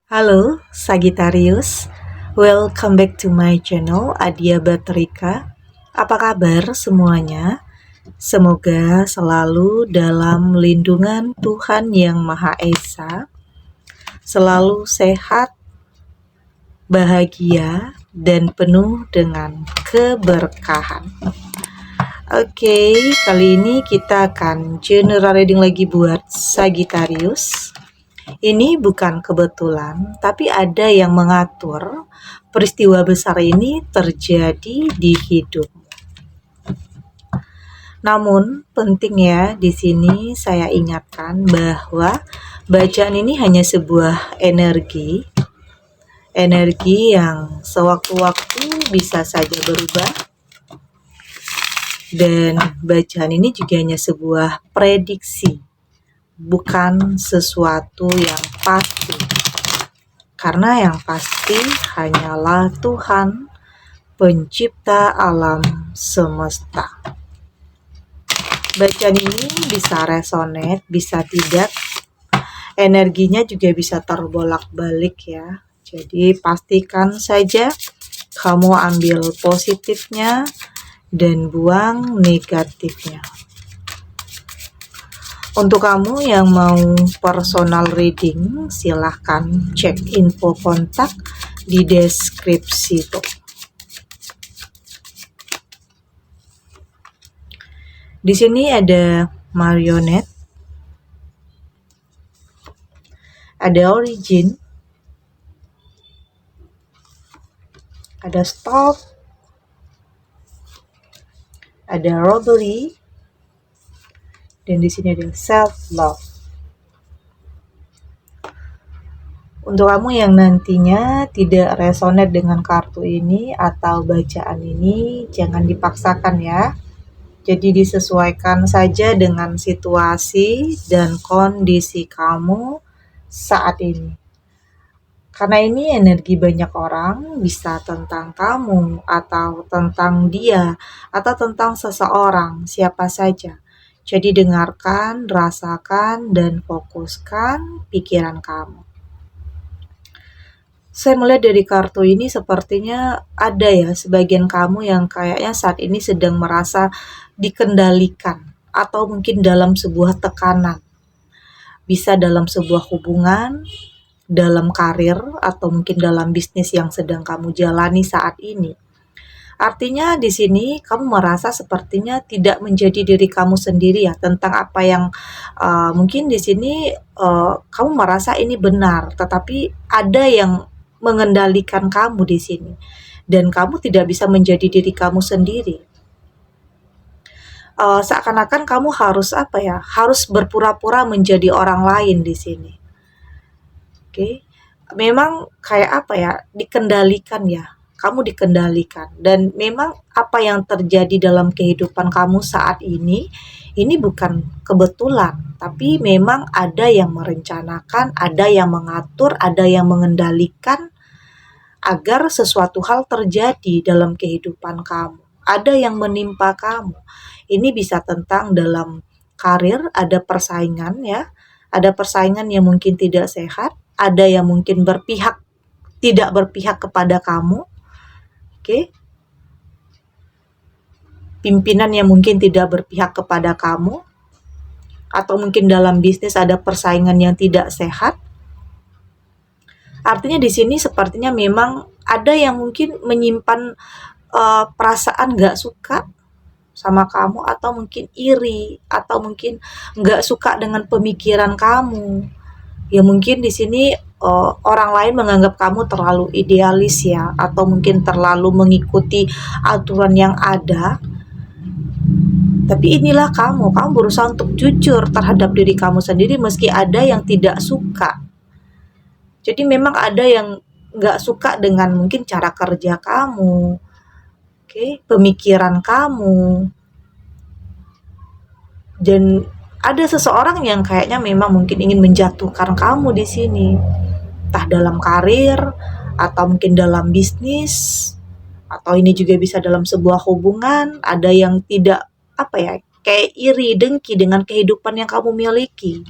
Halo Sagittarius, welcome back to my channel Adia Batrika. Apa kabar semuanya? Semoga selalu dalam lindungan Tuhan Yang Maha Esa, selalu sehat, bahagia, dan penuh dengan keberkahan. Oke, kali ini kita akan general reading lagi buat Sagittarius. Ini bukan kebetulan, tapi ada yang mengatur peristiwa besar ini terjadi di hidup. Namun, penting ya di sini saya ingatkan bahwa bacaan ini hanya sebuah energi yang sewaktu-waktu bisa saja berubah. Dan bacaan ini juga hanya sebuah prediksi, bukan sesuatu yang pasti. Karena yang pasti hanyalah Tuhan, pencipta alam semesta. Bacaan ini bisa resonate, bisa tidak. Energinya juga bisa terbolak-balik ya. Jadi pastikan saja kamu ambil positifnya dan buang negatifnya. Untuk kamu yang mau personal reading, silahkan cek info kontak di deskripsi tuh. Di sini ada marionette, ada origin, ada stop, ada robbery, dan di sini ada self love. Untuk kamu yang nantinya tidak resonate dengan kartu ini atau bacaan ini, jangan dipaksakan ya. Jadi disesuaikan saja dengan situasi dan kondisi kamu saat ini. Karena ini energi banyak orang, bisa tentang kamu atau tentang dia atau tentang seseorang, siapa saja. Jadi dengarkan, rasakan, dan fokuskan pikiran kamu. Saya melihat dari kartu ini sepertinya ada ya sebagian kamu yang kayaknya saat ini sedang merasa dikendalikan atau mungkin dalam sebuah tekanan. Bisa dalam sebuah hubungan, dalam karir, atau mungkin dalam bisnis yang sedang kamu jalani saat ini. Artinya di sini kamu merasa sepertinya tidak menjadi diri kamu sendiri ya tentang apa yang mungkin di sini kamu merasa ini benar, tetapi ada yang mengendalikan kamu di sini dan kamu tidak bisa menjadi diri kamu sendiri. Seakan-akan kamu harus harus berpura-pura menjadi orang lain di sini. Oke. Memang kayak dikendalikan ya. Kamu dikendalikan dan memang apa yang terjadi dalam kehidupan kamu saat ini bukan kebetulan, tapi memang ada yang merencanakan, ada yang mengatur, ada yang mengendalikan agar sesuatu hal terjadi dalam kehidupan kamu. Ada yang menimpa kamu. Ini bisa tentang dalam karir, ada persaingan ya. Ada persaingan yang mungkin tidak sehat, ada yang mungkin tidak berpihak kepada kamu. Oke. Pimpinan yang mungkin tidak berpihak kepada kamu, atau mungkin dalam bisnis ada persaingan yang tidak sehat. Artinya di sini sepertinya memang ada yang mungkin menyimpan perasaan gak suka sama kamu, atau mungkin iri, atau mungkin gak suka dengan pemikiran kamu. Ya mungkin di sini orang lain menganggap kamu terlalu idealis ya, atau mungkin terlalu mengikuti aturan yang ada. Tapi inilah kamu berusaha untuk jujur terhadap diri kamu sendiri meski ada yang tidak suka. Jadi memang ada yang gak suka dengan mungkin cara kerja kamu, pemikiran kamu. Dan ada seseorang yang kayaknya memang mungkin ingin menjatuhkan kamu di sini. Entah dalam karir, atau mungkin dalam bisnis, atau ini juga bisa dalam sebuah hubungan. Ada yang tidak kayak iri, dengki dengan kehidupan yang kamu miliki.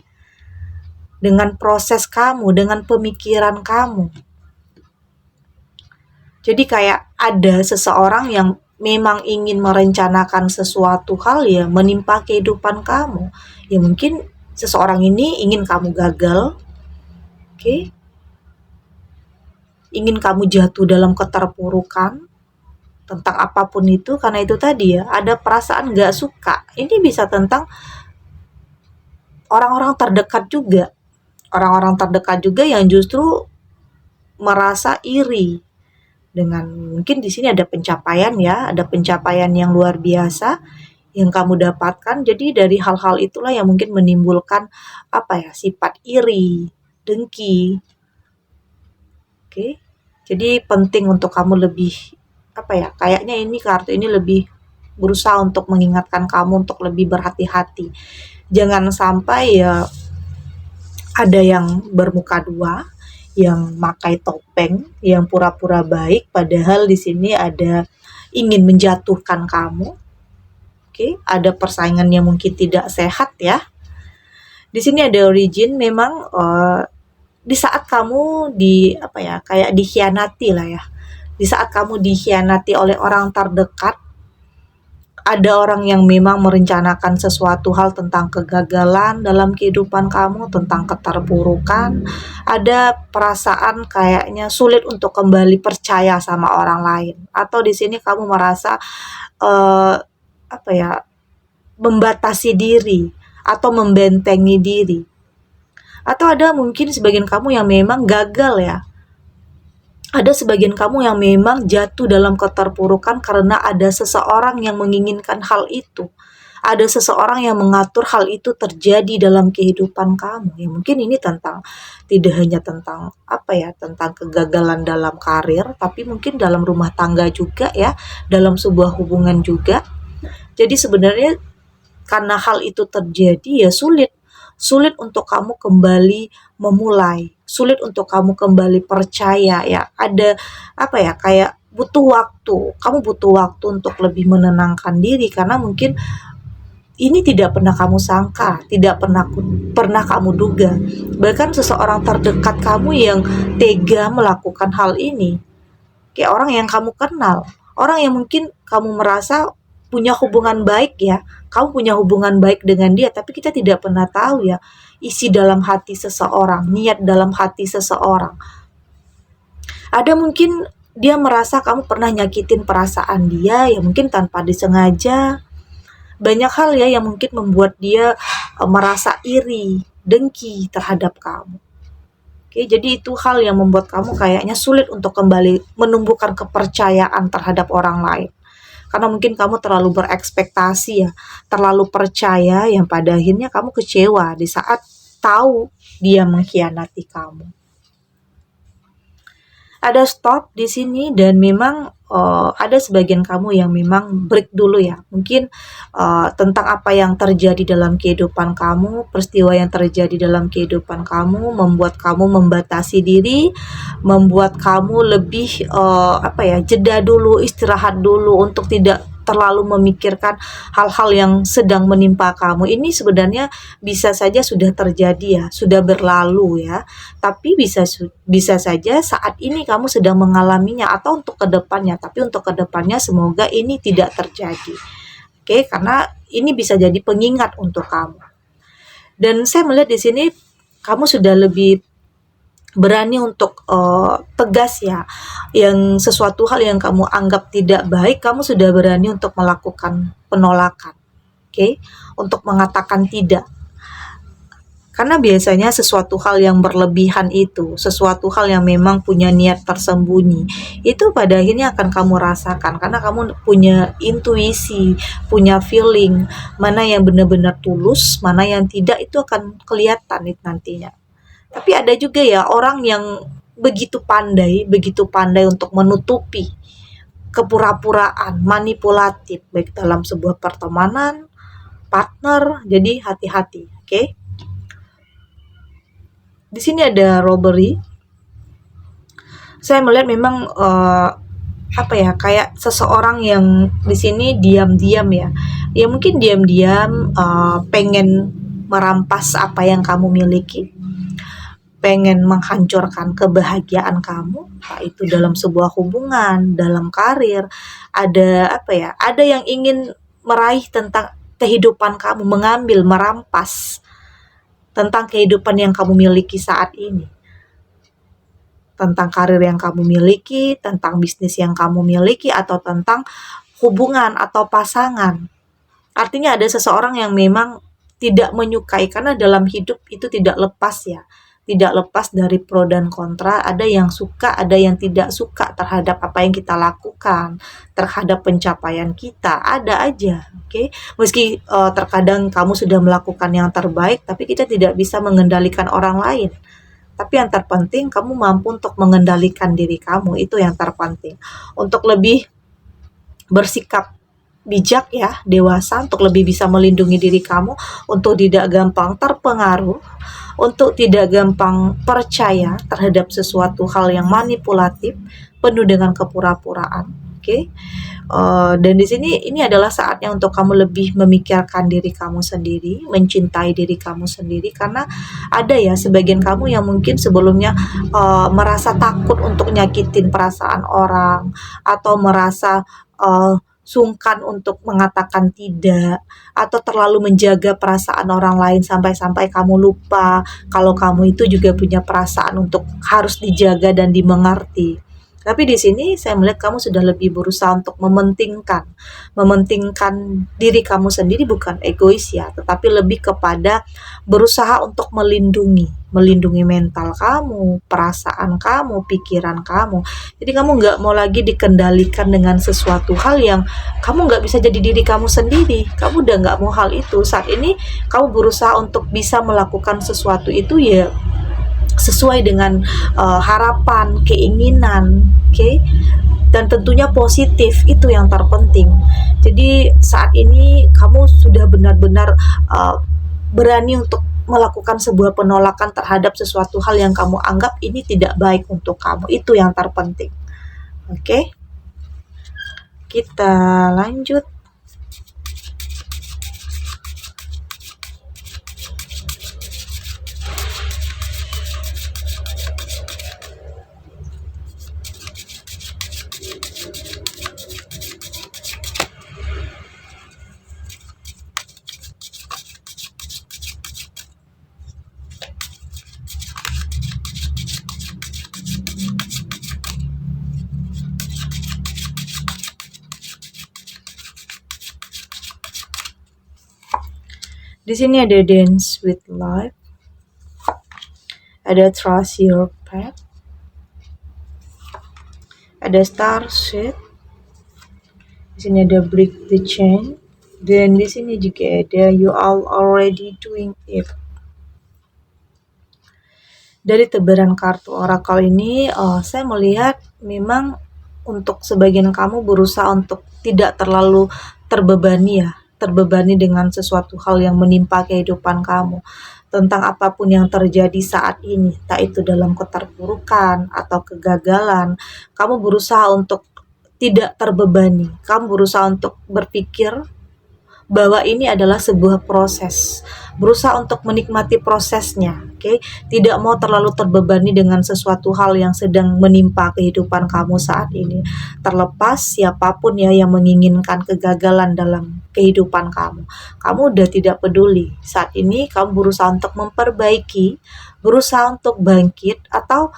dengan proses kamu, dengan pemikiran kamu. Jadi kayak ada seseorang yang memang ingin merencanakan sesuatu hal ya menimpa kehidupan kamu. Ya mungkin seseorang ini ingin kamu gagal, oke? Ingin kamu jatuh dalam keterpurukan tentang apapun itu, karena itu tadi ya, ada perasaan gak suka. Ini bisa tentang orang-orang terdekat juga. Orang-orang terdekat juga yang justru merasa iri dengan mungkin di sini ada pencapaian ya, ada pencapaian yang luar biasa yang kamu dapatkan. Jadi dari hal-hal itulah yang mungkin menimbulkan sifat iri, dengki. Oke. Jadi penting untuk kamu lebih kayaknya ini kartu ini lebih berusaha untuk mengingatkan kamu untuk lebih berhati-hati. Jangan sampai ya ada yang bermuka dua, yang pakai topeng, yang pura-pura baik, padahal di sini ada ingin menjatuhkan kamu. Oke, ada persaingan yang mungkin tidak sehat ya. Di sini ada origin, memang di saat kamu kayak dikhianati lah ya. Di saat kamu dikhianati oleh orang terdekat, ada orang yang memang merencanakan sesuatu hal tentang kegagalan dalam kehidupan kamu, tentang keterpurukan. Ada perasaan kayaknya sulit untuk kembali percaya sama orang lain. Atau di sini kamu merasa membatasi diri atau membentengi diri. Atau ada mungkin sebagian kamu yang memang gagal ya. Ada sebagian kamu yang memang jatuh dalam keterpurukan karena ada seseorang yang menginginkan hal itu. Ada seseorang yang mengatur hal itu terjadi dalam kehidupan kamu. Ya mungkin ini tidak hanya tentang tentang kegagalan dalam karir, tapi mungkin dalam rumah tangga juga ya, dalam sebuah hubungan juga. Jadi sebenarnya karena hal itu terjadi ya sulit untuk kamu kembali memulai, sulit untuk kamu kembali percaya ya. Ada kayak butuh waktu. Kamu butuh waktu untuk lebih menenangkan diri karena mungkin ini tidak pernah kamu sangka, tidak pernah kamu duga. Bahkan seseorang terdekat kamu yang tega melakukan hal ini. Kayak orang yang kamu kenal, orang yang mungkin kamu merasa punya hubungan baik ya. Kamu punya hubungan baik dengan dia, tapi kita tidak pernah tahu ya isi dalam hati seseorang, niat dalam hati seseorang. Ada mungkin dia merasa kamu pernah nyakitin perasaan dia, ya mungkin tanpa disengaja. Banyak hal ya yang mungkin membuat dia merasa iri, dengki terhadap kamu. Oke, jadi itu hal yang membuat kamu kayaknya sulit untuk kembali menumbuhkan kepercayaan terhadap orang lain. Karena mungkin kamu terlalu berekspektasi ya, terlalu percaya yang pada akhirnya kamu kecewa di saat tahu dia mengkhianati kamu. Ada stop di sini dan memang ada sebagian kamu yang memang break dulu ya. Mungkin tentang apa yang terjadi dalam kehidupan kamu, peristiwa yang terjadi dalam kehidupan kamu membuat kamu membatasi diri, membuat kamu lebih jeda dulu, istirahat dulu untuk tidak terlalu memikirkan hal-hal yang sedang menimpa kamu. Ini sebenarnya bisa saja sudah terjadi ya, sudah berlalu ya. Tapi bisa saja saat ini kamu sedang mengalaminya atau untuk kedepannya. Tapi untuk kedepannya semoga ini tidak terjadi. Oke, karena ini bisa jadi pengingat untuk kamu. Dan saya melihat di sini kamu sudah lebih berani untuk tegas ya, yang sesuatu hal yang kamu anggap tidak baik, kamu sudah berani untuk melakukan penolakan, oke? Untuk mengatakan tidak. Karena biasanya sesuatu hal yang berlebihan itu, sesuatu hal yang memang punya niat tersembunyi, itu pada akhirnya akan kamu rasakan. Karena kamu punya intuisi, punya feeling, mana yang benar-benar tulus, mana yang tidak, itu akan kelihatan nantinya. Tapi ada juga ya orang yang begitu pandai untuk menutupi kepura-puraan, manipulatif, baik dalam sebuah pertemanan, partner. Jadi hati-hati, oke? Di sini ada robbery. Saya melihat memang kayak seseorang yang di sini diam-diam ya. Ya mungkin diam-diam pengen merampas apa yang kamu miliki. pengen menghancurkan kebahagiaan kamu, itu dalam sebuah hubungan, dalam karir, ada yang ingin meraih tentang kehidupan kamu, mengambil, merampas tentang kehidupan yang kamu miliki saat ini, tentang karir yang kamu miliki, tentang bisnis yang kamu miliki, atau tentang hubungan atau pasangan. Artinya ada seseorang yang memang tidak menyukai, karena dalam hidup itu tidak lepas dari pro dan kontra. Ada yang suka, ada yang tidak suka terhadap apa yang kita lakukan, terhadap pencapaian kita, ada aja. Oke, meski terkadang kamu sudah melakukan yang terbaik, tapi kita tidak bisa mengendalikan orang lain. Tapi yang terpenting kamu mampu untuk mengendalikan diri kamu, itu yang terpenting. Untuk lebih bersikap bijak ya, dewasa, untuk lebih bisa melindungi diri kamu, untuk tidak gampang terpengaruh, untuk tidak gampang percaya terhadap sesuatu hal yang manipulatif, penuh dengan kepura-puraan. Oke, dan di sini ini adalah saatnya untuk kamu lebih memikirkan diri kamu sendiri, mencintai diri kamu sendiri, karena ada ya sebagian kamu yang mungkin sebelumnya merasa takut untuk nyakitin perasaan orang, atau merasa sungkan untuk mengatakan tidak, atau terlalu menjaga perasaan orang lain sampai-sampai kamu lupa kalau kamu itu juga punya perasaan untuk harus dijaga dan dimengerti. Tapi di sini saya melihat kamu sudah lebih berusaha untuk mementingkan diri kamu sendiri, bukan egois ya, tetapi lebih kepada berusaha untuk melindungi mental kamu, perasaan kamu, pikiran kamu. Jadi kamu nggak mau lagi dikendalikan dengan sesuatu hal yang kamu nggak bisa jadi diri kamu sendiri. Kamu udah nggak mau hal itu. Saat ini kamu berusaha untuk bisa melakukan sesuatu itu ya sesuai dengan harapan, keinginan, oke? Dan tentunya positif, itu yang terpenting. Jadi saat ini kamu sudah benar-benar berani untuk melakukan sebuah penolakan terhadap sesuatu hal yang kamu anggap ini tidak baik untuk kamu. Itu yang terpenting. Oke? Kita lanjut. Di sini ada dance with life, ada trust your path, ada star set, di sini ada break the chain, dan di sini juga ada you are already doing it. Dari tebaran kartu oracle ini, saya melihat memang untuk sebagian kamu berusaha untuk tidak terlalu terbebani dengan sesuatu hal yang menimpa kehidupan kamu, tentang apapun yang terjadi saat ini, entah itu dalam keterpurukan atau kegagalan. Kamu berusaha untuk tidak terbebani, kamu berusaha untuk berpikir bahwa ini adalah sebuah proses, berusaha untuk menikmati prosesnya, oke? Tidak mau terlalu terbebani dengan sesuatu hal yang sedang menimpa kehidupan kamu saat ini. Terlepas siapapun ya yang menginginkan kegagalan dalam kehidupan kamu udah tidak peduli. Saat ini kamu berusaha untuk memperbaiki, berusaha untuk bangkit, atau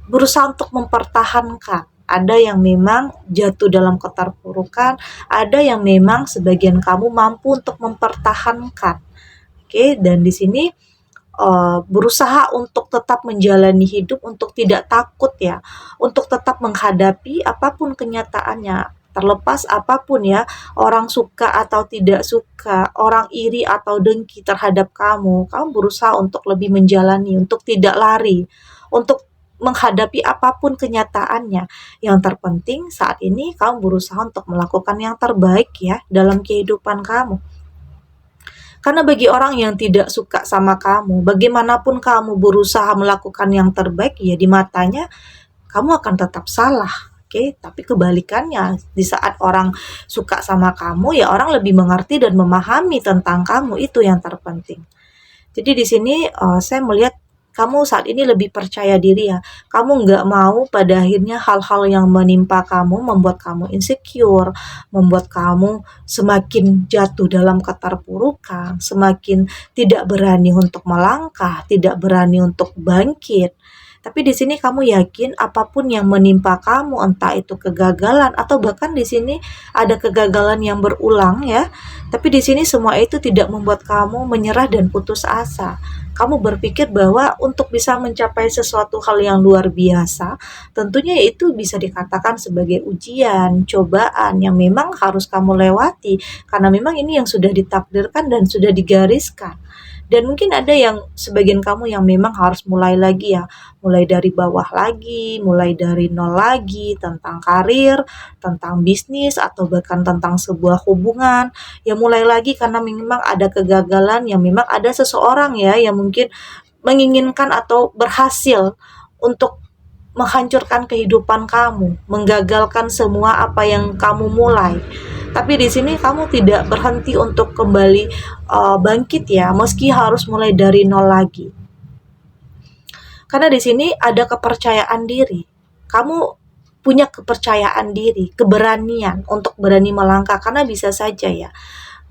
berusaha untuk mempertahankan. Ada yang memang jatuh dalam keterpurukan, ada yang memang sebagian kamu mampu untuk mempertahankan. Oke, dan di sini berusaha untuk tetap menjalani hidup, untuk tidak takut ya, untuk tetap menghadapi apapun kenyataannya. Terlepas apapun ya, orang suka atau tidak suka, orang iri atau dengki terhadap kamu berusaha untuk lebih menjalani, untuk tidak lari, untuk menghadapi apapun kenyataannya. Yang terpenting saat ini kamu berusaha untuk melakukan yang terbaik ya dalam kehidupan kamu. Karena bagi orang yang tidak suka sama kamu, bagaimanapun kamu berusaha melakukan yang terbaik, ya di matanya kamu akan tetap salah. Oke, tapi kebalikannya, di saat orang suka sama kamu, ya orang lebih mengerti dan memahami tentang kamu, itu yang terpenting. Jadi di sini saya melihat kamu saat ini lebih percaya diri ya. Kamu nggak mau pada akhirnya hal-hal yang menimpa kamu membuat kamu insecure, membuat kamu semakin jatuh dalam keterpurukan, semakin tidak berani untuk melangkah, tidak berani untuk bangkit. Tapi di sini kamu yakin apapun yang menimpa kamu, entah itu kegagalan atau bahkan di sini ada kegagalan yang berulang ya. Tapi di sini semua itu tidak membuat kamu menyerah dan putus asa. Kamu berpikir bahwa untuk bisa mencapai sesuatu hal yang luar biasa, tentunya itu bisa dikatakan sebagai ujian, cobaan yang memang harus kamu lewati karena memang ini yang sudah ditakdirkan dan sudah digariskan. Dan mungkin ada yang sebagian kamu yang memang harus mulai lagi ya, mulai dari bawah lagi, mulai dari nol lagi, tentang karir, tentang bisnis, atau bahkan tentang sebuah hubungan. Ya mulai lagi karena memang ada kegagalan yang memang ada seseorang ya yang mungkin menginginkan atau berhasil untuk menghancurkan kehidupan kamu, menggagalkan semua apa yang kamu mulai. Tapi di sini kamu tidak berhenti untuk kembali bangkit ya, meski harus mulai dari nol lagi. Karena di sini ada kepercayaan diri. Kamu punya kepercayaan diri, keberanian untuk berani melangkah karena bisa saja ya.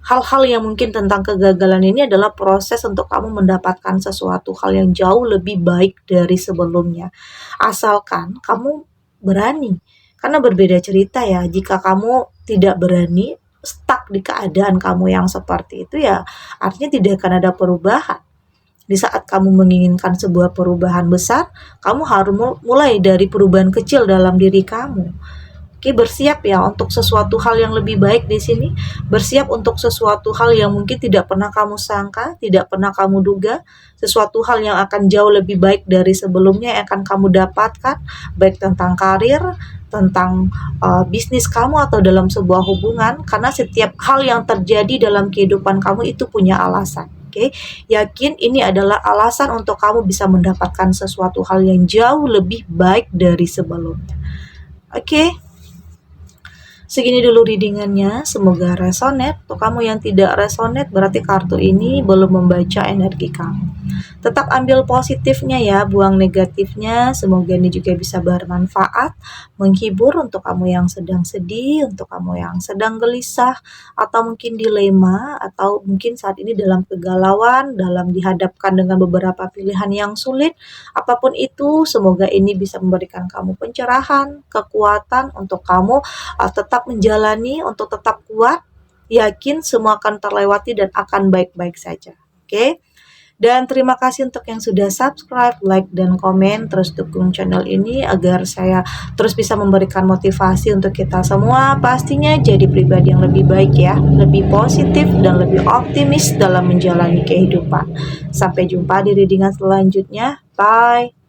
Hal-hal yang mungkin tentang kegagalan ini adalah proses untuk kamu mendapatkan sesuatu hal yang jauh lebih baik dari sebelumnya. Asalkan kamu berani. Karena berbeda cerita ya, jika kamu tidak berani, stuck di keadaan kamu yang seperti itu ya, artinya tidak akan ada perubahan. Di saat kamu menginginkan sebuah perubahan besar, kamu harus mulai dari perubahan kecil dalam diri kamu. Oke, bersiap ya untuk sesuatu hal yang lebih baik di sini. Bersiap untuk sesuatu hal yang mungkin tidak pernah kamu sangka, tidak pernah kamu duga. Sesuatu hal yang akan jauh lebih baik dari sebelumnya yang akan kamu dapatkan, baik tentang karir, tentang bisnis kamu atau dalam sebuah hubungan. Karena setiap hal yang terjadi dalam kehidupan kamu itu punya alasan. Oke, yakin ini adalah alasan untuk kamu bisa mendapatkan sesuatu hal yang jauh lebih baik dari sebelumnya. Oke. Segini dulu readingannya, semoga resonate. Untuk kamu yang tidak resonate, berarti kartu ini belum membaca energi kamu. Tetap ambil positifnya ya, buang negatifnya. Semoga ini juga bisa bermanfaat, menghibur untuk kamu yang sedang sedih, untuk kamu yang sedang gelisah, atau mungkin dilema, atau mungkin saat ini dalam kegalauan, dalam dihadapkan dengan beberapa pilihan yang sulit. Apapun itu, semoga ini bisa memberikan kamu pencerahan, kekuatan untuk kamu tetap menjalani, untuk tetap kuat, yakin semua akan terlewati dan akan baik-baik saja. Oke? Dan terima kasih untuk yang sudah subscribe, like, dan komen. Terus dukung channel ini agar saya terus bisa memberikan motivasi untuk kita semua. Pastinya jadi pribadi yang lebih baik ya, lebih positif dan lebih optimis dalam menjalani kehidupan. Sampai jumpa di readingan selanjutnya. Bye!